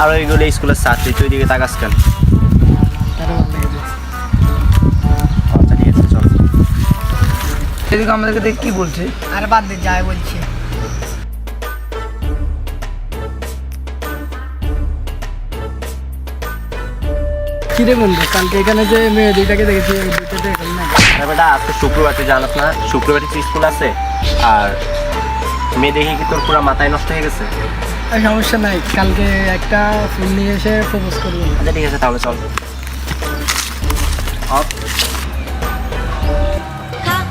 আর ওইগুলো স্কুলের ছাত্রী, তুই দিকে তাকাস কেন? আচ্ছা ঠিক আছে চল। এদিকে আমাদেরকে দেখ কি বলছে। আর বাদ দে, যায় বলছে। কিরে বন্ধু, কালকে এখানে যে মেয়ে দুইটাকে দেখেছি ওই দুইটাতে এখন না। আরে বেটা আজকে শুক্রবার, তুই জানাস না শুক্রবারে তুই স্কুল আছে? আর মেয়ে দেখে কি তোর পুরো মাথায় নষ্ট হয়ে গেছে? আর সমস্যা নাই, কালকে একটা ফোন নিয়ে এসে প্রপোজ করবো। আচ্ছা ঠিক আছে তাহলে চল।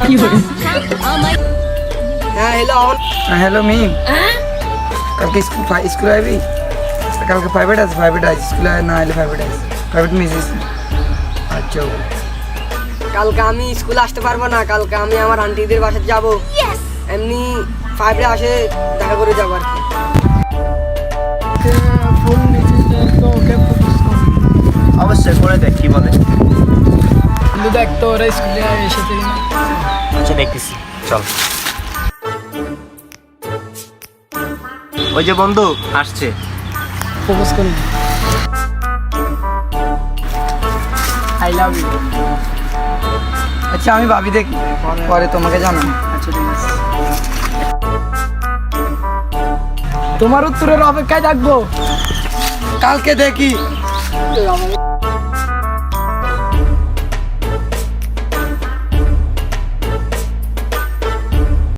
কি বলি? হ্যাঁ হ্যালো, হ্যালো মিম, কালকে স্কুলে আইবি? কালকে প্রাইভেট আছে, স্কুলে না এলে প্রাইভেট মিস। আচ্ছা কালকে আমি স্কুলে আসতে পারবো না, কালকে আমি আমার আন্টিদের বাসায় যাব। এমনি 5 আসে দেখা করে যাবো আর কি। ফোন নিয়েছিস তো ওকে প্রপোজ করবি। অবশ্যই করে দেখ কি বলে। কিন্তু দেখ তো ওরা স্কুলে এসেছে কিনা। আচ্ছা দেখতেছি চল। ওই যে বন্ধু আসছে। প্রপোজ করবি। I love you. আচ্ছা আমি ভাবি দেখি, পরে তোমাকে জানাবো। আচ্ছা ঠিক আছে, তোমার উত্তরের অপেক্ষায় থাকবো। কালকে দেখি।